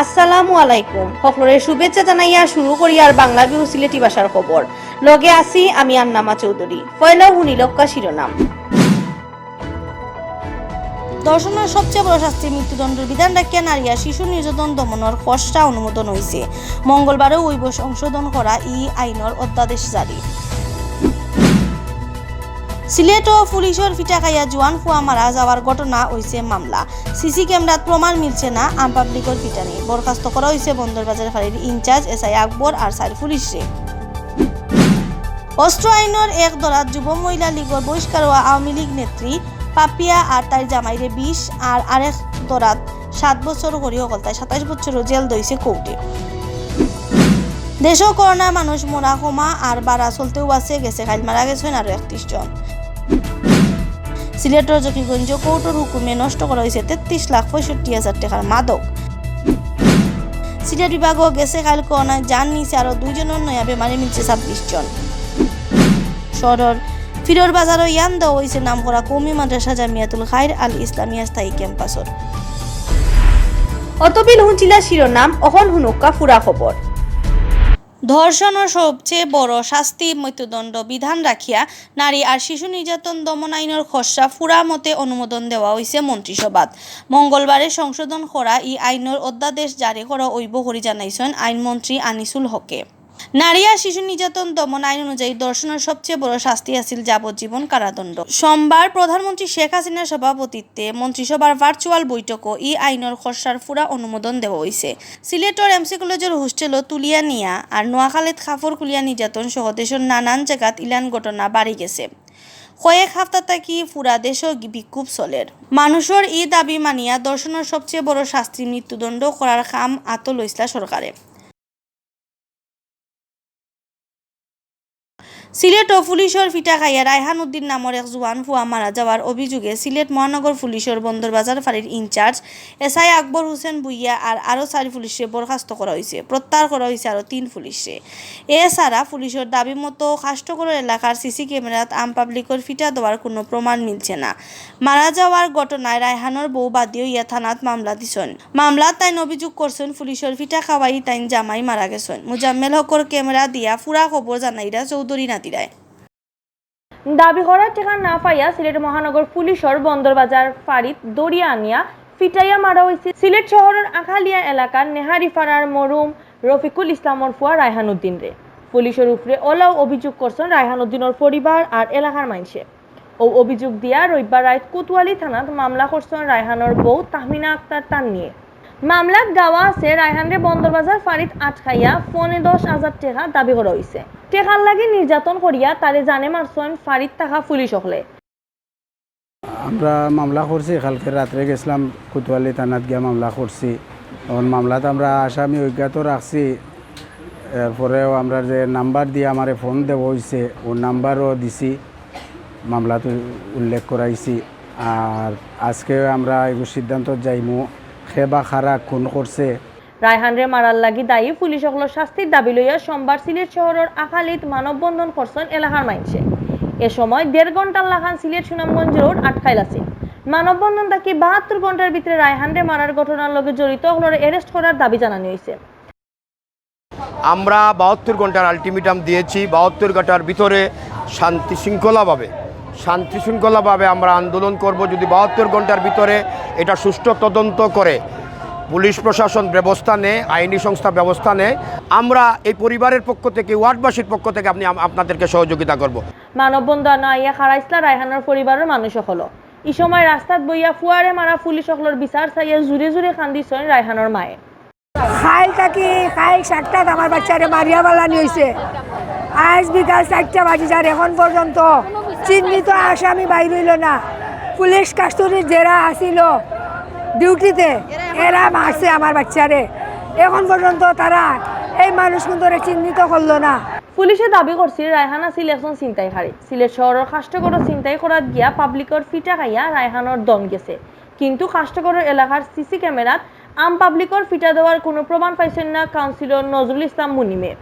আসসালামু আলাইকুম। সকলের শুভেচ্ছা জানাইয়া শুরু করি আর বাংলাভিউ সিলেটি ভাষার খবর। লগে আছি আমি আন্নামা চৌধুরী। পয়লা হুনিলক্কা শিরোনাম। ধর্ষণের সবচেয়ে বড় শাস্তি মৃত্যুদণ্ডের বিধান রাখিয়া নারী আর শিশু নির্যাতন দমনের খসড়া অনুমোদন হয়েছে। মঙ্গলবারও ওইব সংশোধন করা ই আইনের অধ্যাদেশ জারি। সিলেট ও পুলিশের ফিটা খাইয়া জোয়ান ফুয়া মারা যাওয়ার ঘটনা হয়েছে মামলা। সিসি ক্যামেরাত প্রমাণ মিলছে না, আম পাবলিকের ফিটানি। বরখাস্ত করা হয়েছে বন্দরবাজার ফাঁড়ির ইনচার্জ এসআই আকবর আর সাইর পুলিশে। অস্ত্র আইনের এক দরাত যুব মহিলা লীগের বহিষ্কার হওয়া আওয়ামী লীগ নেত্রী পাপিয়া আর তার জামাইরে 20 আর আরেক দরাত 7 বছর করিও কলতায় 27 বছরও জেল দইছে কোর্টে। দেশও করোনা মানুষ মরা কমা আর বাড়া চলতেও আছে, গেছে খাইল মারা গেছেন আরো 31 জন। সিলেটের জকিগঞ্জ কোর্টের হুকুমে নষ্ট করা হয়েছে 33,65,000 টাকার মাদক। সিলেট বিভাগও গেছে খাইল করোনায় যান নিচে আরো 2 জনের নয়া বেমারি মিলছে 26 জন। শহরের ফিরোর বাজারও ইয়ান দেওয়া হয়েছে নাম করা কৌমি মাদ্রাসা জামিয়াতুল খাইর আল ইসলামিয়া স্থায়ী ক্যাম্পাসর। অতবিল হুঁচিলা শিরোনাম, অহন হুনুক্কা ফুরা খবর। ধর্ষণের সবচেয়ে বড় শাস্তি মৃত্যুদণ্ড বিধান রাখিয়া নারী আর শিশু নির্যাতন দমন আইনের খসড়া ফুরা মতে অনুমোদন দেওয়া হয়েছে মন্ত্রিসভাত। মঙ্গলবারে সংশোধন করা এই আইনের অধ্যাদেশ জারি করা হইব করি জানাইছেন আইনমন্ত্রী আনিসুল হকে। নারী আর শিশু নির্যাতন দমন আইন অনুযায়ী ধর্ষণের সবচেয়ে বড় শাস্তি আছিল যাবজ্জীবন কারাদণ্ড। সোমবার প্রধানমন্ত্রী শেখ হাসিনার সভাপতিত্বে মন্ত্রিসভার ভার্চুয়াল বৈঠকও এই আইনের খসড়ার ফুরা অনুমোদন দেওয়া হয়েছে। সিলেটের এমসি কলেজের হোস্টেলও তুলিয়া নিয়া আর নোয়াখালীত খাফর খুলিয়া নির্যাতন সহ দেশের নানান জায়গাত ইলান ঘটনা বাড়ি গেছে। কয়েক হপ্তাহ থাকি পুরা দেশও বিক্ষোভ চলের। মানুষের এই দাবি মানিয়া ধর্ষণের সবচেয়ে বড় শাস্তি মৃত্যুদণ্ড করার কাম আত লইসলা সরকারে। সিলেট ও পুলিশের ফিটা খাইয়া রায়হান উদ্দিন নামের এক জোয়ান ফুয়া মারা যাওয়ার অভিযোগে সিলেট মহানগর পুলিশের বন্দরবাজার ফাঁড়ির ইনচার্জ এসআই আকবর হোসেন ভুইয়া আর আরও 4 পুলিশে বরখাস্ত করা হয়েছে। প্রত্যাহার করা হয়েছে আরও 3 পুলিশে। এছাড়া পুলিশের দাবি মতো খাষ্টকর এলাকার সিসি ক্যামেরাত আম পাবলিকের ফিটা দেওয়ার কোনো প্রমাণ মিলছে না। মারা যাওয়ার ঘটনায় রায়হানের বউ বাদীও ইয়া থানাত মামলা দিছেন। মামলাত তাইন অভিযোগ করছেন পুলিশের ফিটা খাওয়াই তাইন জামাই মারা গেছেন। মুজাম্মেল হকর ক্যামেরা দিয়া ফুরা খবর জানাইরা চৌধুরী নাতিরায়। দাবি করার ঠেকা না পাইয়া সিলেট মহানগর পুলিশের বন্দরবাজার ফাঁড়িত দড়িয়া আনিয়া ফিটাইয়া মারা হয়েছে সিলেট শহরের আখালিয়া এলাকার নেহারিপাড়ার মরুম রফিকুল ইসলামর ফুয়া রায়হান উদ্দিন রে। পুলিশের উপরে ওলাও অভিযোগ করছেন রায়হান উদ্দিনের পরিবার আর এলাকার মানুষে। ও অভিযোগ দিয়া রবিবার রাত কোতোয়ালি থানাত মামলা করছেন রায়হানের বউ তাহমিনা আক্তার তার নিয়ে। মামলাত গাওয়া আছে রায়হানরে বন্দরবাজার ফাঁড়িত আটকাইয়া 10,000 টাকা দাবি করা হয়েছে। টেকার লাগি নির্যাতন করিয়া তারে জানে মারছেন ফাঁড়িত থাকা পুলিশ হলে। আমরা মামলা করছি, কালকে রাত্রে গেছিলাম কোতোয়ালি থানাত গিয়া মামলা করছি। তখন মামলাত আমরা আসামি অজ্ঞাত রাখছি। এরপরেও আমরা যে নাম্বার দিয়ে আমার ফোন দেওয়া হয়েছে ও নাম্বারও দিছি, মামলাতে উল্লেখ করাইছি। আর আজকে আমরা এই সিদ্ধান্ত যাইমু খেবা খারা খুন করছে রায়হানরে মারার লাগি দায়ী পুলিশ সকলের শাস্তির দাবি লইয়া সোমবার সিলেট শহরের আখালিত মানববন্ধন করছেন এলাকার মানুষে। এ সময় 1.5 ঘন্টার লাগান সিলেট সুনামগঞ্জ রোড আটকাইল আছে। মানববন্ধন থাকি 72 ঘন্টার ভিতরে রায়হানরে মারার ঘটনার লগে জড়িত হলরে অ্যারেস্ট করার দাবি জানানো হয়েছে। আমরা 72 ঘন্টার আলটিমেটাম দিয়েছি। 72 ঘন্টার ভিতরে শান্তি শৃঙ্খলাভাবে আমরা আন্দোলন করব। যদি 72 ঘন্টার ভিতরে এটা সুষ্ঠু তদন্ত করে পুলিশ প্রশাসন ব্যবস্থা নেয়, আইনি সংস্থা ব্যবস্থা নেয়, আমরা এই পরিবারের পক্ষ থেকে ওয়ার্ডবাসীর পক্ষ থেকে আপনাদেরকে সহযোগিতা করব। মানববন্ধন আইয়া খারাইসলা রায়হানের পরিবারের মানুষ হলো। এই সময় রাস্তাত বইয়া ফুয়ারে মারা পুলিশ সকলের বিচার চাইয়া জুড়ে জুড়ে কান্দিছেন রায়হানের মায়ে। খাইল থাকি খাইল 7টাত আমার বাচ্চারে মারিয়া বালানি হয়েছে। আজ বিকাল 4টা বাজে যার এখন পর্যন্ত চিহ্নিত আসামি বাইর হইল না। পুলিশ কাস্টডির জেরা আসিল ডিউটিতে, এরা মারছে আমার বাচ্চারে। এখন পর্যন্ত তারা এই মানুষগুলোরে চিহ্নিত করলো না। পুলিশে দাবি করছে রায়হান আছিল একজন ছিনতাইকারী। সিলেট শহরের খাষ্টগড় ছিনতাই করাত গিয়া পাবলিকের ফিটা খাইয়া রায়হানের দম গেছে। কিন্তু খাষ্টগড়ের এলাকার সিসি ক্যামেরাত আম পাবলিকের ফিটা দেওয়ার কোনো প্রমাণ পাইছেন না কাউন্সিলর নজরুল ইসলাম মুনিমে।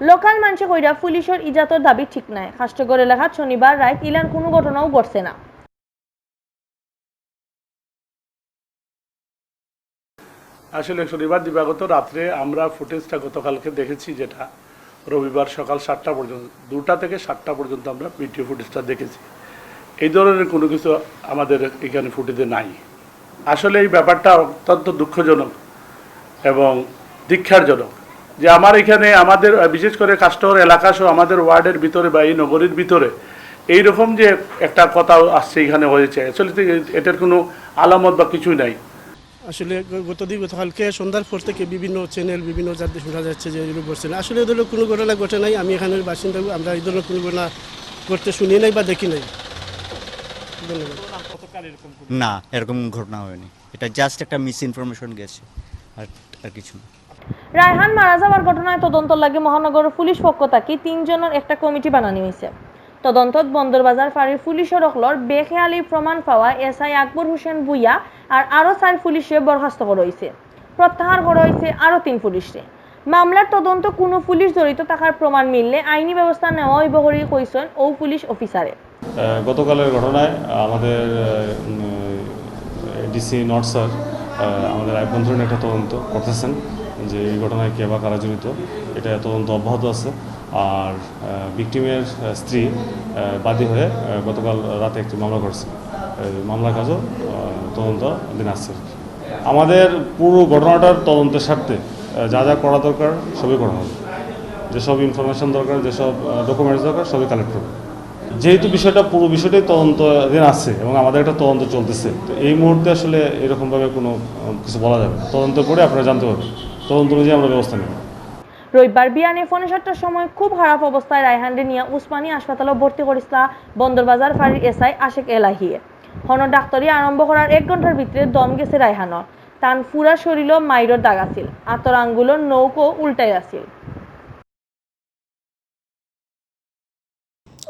লোকাল মানুষে কইরা পুলিশের ইজাতের দাবি ঠিক নাই। খাষ্টগড় এলাকাত শনিবার রাত ইলান কোনো ঘটনাও ঘটছে না। আসলে শনিবার দিবাগত রাত্রে আমরা ফুটেজটা গতকালকে দেখেছি, যেটা রবিবার সকাল 7টা পর্যন্ত, 2টা থেকে 7টা পর্যন্ত আমরা ভিডিও ফুটেজটা দেখেছি। এই ধরনের কোনো কিছু আমাদের এখানে ফুটেজে নাই। আসলে এই ব্যাপারটা অত্যন্ত দুঃখজনক এবং দীক্ষারজনক যে আমার এখানে আমাদের বিশেষ করে কাস্টর এলাকা সহ আমাদের ওয়ার্ডের ভিতরে বা এই নগরীর ভিতরে এইরকম যে একটা কথা আসছে এখানে হয়েছে, আসলে এটার কোনো আলামত বা কিছুই নাই। আসলে গতকালকে সন্ধ্যার পর থেকে বিভিন্ন চ্যানেল বিভিন্ন জাতি শোনা যাচ্ছে যে এগুলো ঘটছে না। আসলে এ ধরনের কোনো ঘটনা ঘটে নাই। আমি এখানের বাসিন্দা, আমরা এই ধরনের কোনো ঘটনা ঘটতে শুনি নাই বা দেখি নাই। না, এরকম ঘটনা হয়নি। এটা জাস্ট একটা মিস ইনফরমেশন গেছে, আর কিছু না। রায়হান মারা যাওয়ার ঘটনায় তদন্ত লাগে মহানগর পুলিশ পক্ষ থাকি 3 জনের একটা কমিটি বানানো হয়েছে। তদন্তত বন্দরবাজার ফাঁড়ির পুলিশের অকলর বেখেয়ালি প্রমাণ পাওয়া এসআই আকবর হোসেন ভুইয়া আর আরও 4 পুলিশে বরখাস্ত করা হয়েছে। প্রত্যাহার করা হয়েছে আরও 3 পুলিশে। মামলার তদন্ত কোনো পুলিশ জড়িত থাকার প্রমাণ মিললে আইনি ব্যবস্থা নেওয়া হইব বলে কইছেন ও পুলিশ অফিসারে। গতকালের ঘটনায় আমাদের ডিসি নর্থ স্যার আমাদের আইন ধরনের একটা তদন্ত করতেছেন যে এই ঘটনায় কে বা কারা জড়িত, এটা তদন্ত অব্যাহত আছে। আর ভিকটিমের স্ত্রী বাদী হয়ে গতকাল রাতে একটি মামলা করছে। মামলার কাজও তদন্ত দিন আসছে। আমাদের পুরো ঘটনাটার তদন্তের স্বার্থে যা যা করা দরকার সবই করা হবে। যেসব ইনফরমেশন দরকার, যেসব ডকুমেন্টস দরকার সবই কালেক্ট করবে। যেহেতু পুরো বিষয়টাই তদন্তাধীন আছে এবং আমাদের একটা তদন্ত চলতেছে, তো এই মুহূর্তে আসলে এরকমভাবে কোনো কিছু বলা যাবে। তদন্ত করে আপনারা জানতে পারবেন, তদন্ত অনুযায়ী আমরা ব্যবস্থা নেব। রবিবার বিয়ানে 7:45টার সময় খুব খারাপ অবস্থায় রায়হানরে নিয়ে উসমানী হাসপাতালে ভর্তি করেছিল বন্দরবাজার ফাঁড়ির এসআই আশেক এলাহিয়ে। হন ডাক্তারি আরম্ভ করার 1 ঘন্টার ভিতরে দম গেছে রায়হানর। তান পুরা শরীরও মাইরর দাগ আছিল, আতর আঙ্গুলের নৌকো উল্টাই আছিল।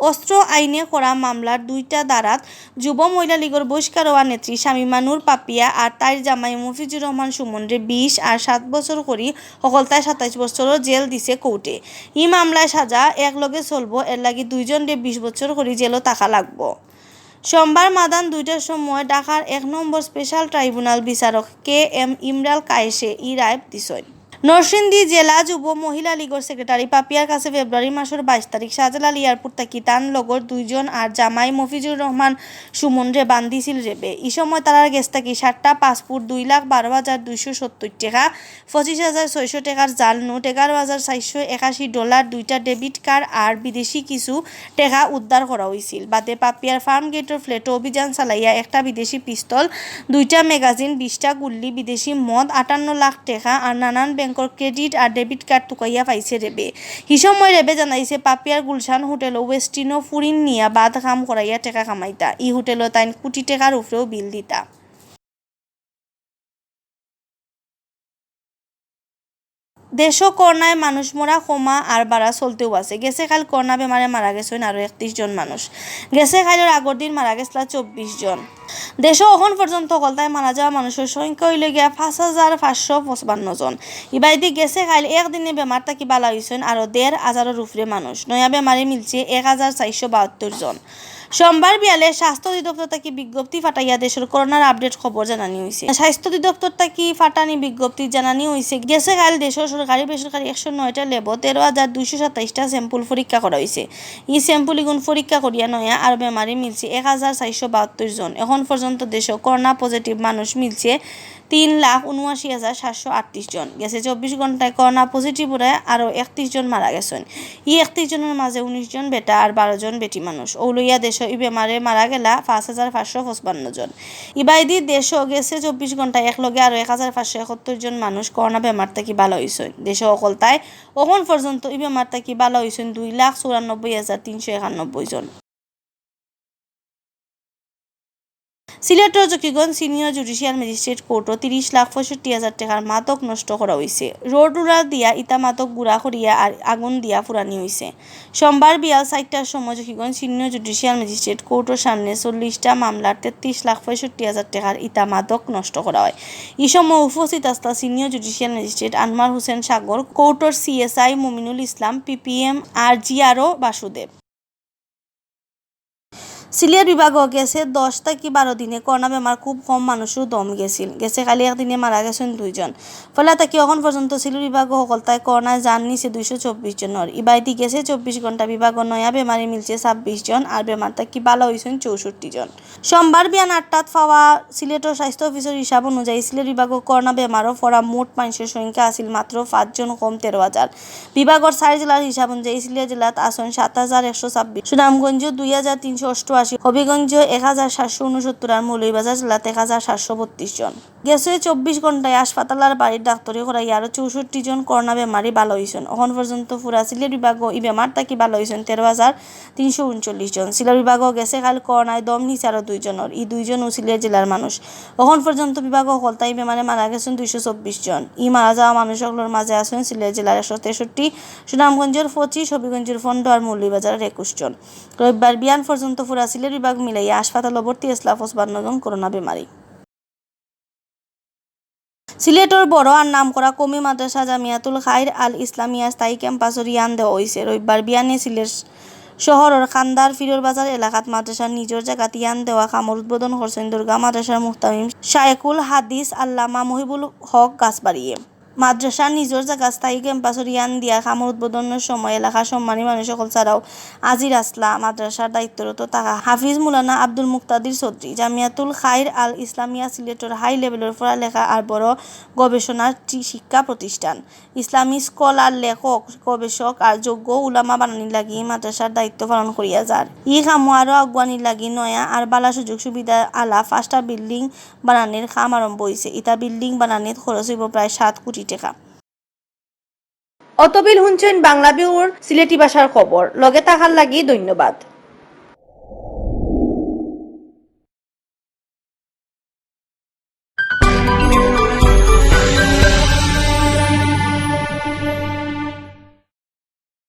অস্ত্র আইনে করা মামলার 2টা ধারাত যুব মহিলা লীগের বহিষ্কার হওয়া নেত্রী শামিমা নূর পাপিয়া আর তাইর জামাই মফিজুর রহমান সুমনরে 20 আর 7 বছর করি সকলতায় 27 বছরও জেল দিছে কোর্টে। এই মামলায় সাজা একলগে চলবো, এর লাগি 2 জনরে 20 বছর করি জেলও থাকা লাগবো। সোমবার মাদান 2টার সময় ঢাকার 1 নম্বর স্পেশাল ট্রাইব্যুনাল বিচারক KM ইমরাল কায়েসে ই রায় দিছেন। নরসিংদী জেলা যুব মহিলা লীগের সেক্রেটারি পাপিয়ার কাছে ফেব্রুয়ারি মাসের 22 তারিখ শাহজালাল এয়ারপোর্ট থাকি তান লগর 2 জন আর জামাই মফিজুর রহমান সুমনরে বান্ধিছিল রেবে। এই সময় তারার গেছ থাকি 7টা পাসপোর্ট, 2,12,270 টাকা, 25,600 টাকার জাল নোট, 11,481 ডলার, 2টা ডেবিট কার্ড আর বিদেশি কিছু টাকা উদ্ধার করা হয়েছিল। বাদে পাপিয়ার ফার্ম গেটের ফ্ল্যাটে অভিযান চালাইয়া একটা বিদেশি পিস্তল, 2টা ম্যাগাজিন, 20টা গুল্লি, বিদেশি মদ, 58 লাখ টাকা আর নানান ক্রেডিট আর ডেবিট কার্ড টুকাইয়া পাইছে রেবে। এই সময় রেবে জানাইছে পাপিয়ার গুলশান হোটেল ওয়েস্টিনো ফুরিন নিয়া বাদ কাম করাইয়া টাকা কামাইতা। এই হোটেলও তাই কোটি টাকার উপরেও বিল দিতা। দেশ করোনায় মানুষ মরা কমা আর বাড়া চলতেও আছে। গেছে কাল করোনা বেমারে মারা গেছেন আরও 31 জন মানুষ। গেছে কালের আগর দিন মারা গেছিল 24 জন। দেশ এখন পর্যন্ত কলতায় মারা যাওয়া মানুষের সংখ্যা হইলে গিয়া 5,555 জন। ইবাইদি গেছে কাল একদিনে বেমার থাকি বালা হয়েছেন আরও 1,500 উপরে মানুষ। নয়া বেমারে মিলছে 1,472 জন। সোমবার বিয়ালে স্বাস্থ্য অধিদপ্তর থেকে বিজ্ঞপ্তি ফাটাইয়া দেশের করোনার আপডেট খবর জানানি হয়েছে। স্বাস্থ্য অধিদপ্তর থেকে ফাটানি বিজ্ঞপ্তি জানানি হয়েছে গেছে কাল দেশের সরকারি বেসরকারি 109টা ল্যাব 13,227টা স্যাম্পল পরীক্ষা করা হয়েছে। এই স্যাম্পল ইগুন পরীক্ষা করিয়া নয়া আর বেমারি মিলছে 1,472 জন। এখন পর্যন্ত দেশে করোনা পজিটিভ মানুষ মিলছে 3,79,738 জন। গেছে 24 ঘন্টায় করোনা পজিটিভ হয়ে আরও 31 জন মারা গেছেন। এই 31 জনের মাঝে 19 জন বেটা আর 12 জন বেটি মানুষ। ওলইয়া দেশ এই বেমারে মারা গেলা 5,555 জন। ইবাইদি দেশ গেছে 24 ঘন্টায় একলগে আরও 1,571 জন মানুষ করোনা বেমার থেকে ভালো হয়েছেন। দেশ অকলতায় এখন পর্যন্ত এই বেমার থেকে ভালো হয়েছেন 2,94,391 জন। সিলেটের জকিগঞ্জ সিনিয়র জুডিশিয়াল ম্যাজিস্ট্রেট কোর্টও 30,65,000 টাকার মাদক নষ্ট করা হয়েছে। রোড রুলার দিয়া ইতা মাদক গুড়া করিয়া আর আগুন দিয়া ফুরানি হয়েছে। সোমবার বিয়াল 4টার সময় জকিগঞ্জ সিনিয়র জুডিশিয়াল ম্যাজিস্ট্রেট কোর্টের সামনে 40টা মামলার 33,65,000 টাকার ইতা মাদক নষ্ট করা হয়। এই সময় উপস্থিত আসতা senior judicial magistrate Anwar Hossain Sagar, কোর্টের CSI মুমিনুল ইসলাম, PPM আর GRO বাসুদেব। সিলেট বিভাগও গেছে 10 থেকে 12 দিনে করোনা বেমার খুব কম মানুষও দম গেছে খালি একদিনে মারা গেছেন 2 জন। ফলে তাকে এখন পর্যন্ত সিলেট বিভাগ সকলতায় করোনায় যান নিছে 224 জনের। ইবাইতি গেছে 24 ঘন্টা বিভাগ নয়া বেমারি মিলছে 26 জন আর বেমার তাকি ভালো হয়েছেন 64 জন। সোমবার বিয়ান 8টাত পাওয়া সিলেটের স্বাস্থ্য অফিসের হিসাব অনুযায়ী সিলেট বিভাগের করোনা বেমারও পড়া মোট মানুষের সংখ্যা আছিল মাত্র 5 জন কম 13,000। বিভাগের 4 জেলার হিসাব অনুযায়ী সিলেট জেলাত আসন 7,126, সুনামগঞ্জ 2,388, হবিগঞ্জ 1,769 আর মৌলভীবাজার জেলাতে 1,732 জন। গেছে 24 ঘন্টায় হাসপাতালের বাড়ির ডাক্তারি করাই আরো 64 জন করোনা বেমারি ভালো হয়েছেন। এখন পর্যন্ত পুরা সিলেট বিভাগ ই বেমার থাকি ভালো হয়েছেন 13,339 জন। সিলেট বিভাগও গেছে কাল করোনায় দম নিছে আরো 2 জনের। এই 2 জন সিলেট জেলার মানুষ। এখন পর্যন্ত বিভাগ সকলতাই বেমারে মারা গেছেন 224 জন। ই মারা যাওয়া মানুষগুলোর মাঝে আছেন সিলেট জেলার 163, সুনামগঞ্জের 25, হবিগঞ্জের 15 আর মৌলভীবাজারের 21 জন। রবিবার বিয়ান পর্যন্ত পুরা সিলেট বিভাগ মিলাইয়া হাসপাতালে ভর্তি 55 জন করোনা বেমারি। সিলেটর বড় আর নাম করা কমি মাদ্রাসা জামিয়াতুল খাইর আল ইসলামিয়া স্থায়ী ক্যাম্পাসের ইয়ান দেওয়া হয়েছে। রবিবার বিয়ানে সিলেট শহরের খান্দার ফিরোর বাজার এলাকাত মাদ্রাসার নিজের জায়গাত ইয়ান দেওয়া কামর উদ্বোধন করছেন দুর্গা মাদ্রাসার মুহতামিম শায়েকুল হাদিস আল্লামা মহিবুল হক গাছবাড়িয়ে। মাদ্রাসার নিজের জায়গা স্থায়ী ক্যাম্পাসের ইয়ান দিয়া কামর উদ্বোধনের সময় এলাকার সম্মানী মানুষ সকল ছাড়াও আজির আসলা মাদ্রাসার দায়িত্বরত থাকা হাফিজ মুলানা আব্দুল মুক্তাদির চৌধুরী। জামিয়াতুল খাইর আল ইসলামিয়া সিলেটের হাই লেভেলের পড়ালেখা আর বড় গবেষণার শিক্ষা প্রতিষ্ঠান। ইসলামী স্কলার, লেখক, গবেষক আর যোগ্য উলামা বানানির লাগি মাদ্রাসার দায়িত্ব পালন করিয়া যার। ই কামও আরও আগুয়ানির লাগি নয়া আর বালা সুযোগ সুবিধা আলা 5টা বিল্ডিং বানানির কাম আরম্ভ হয়েছে। ইটা বিল্ডিং বানানির খরচ হইব প্রায় 7 কোটি টাকা। অতবিল হুনছেন বাংলাভিউর সিলেটি ভাষার খবর। লগে থাকার লাগি ধন্যবাদ।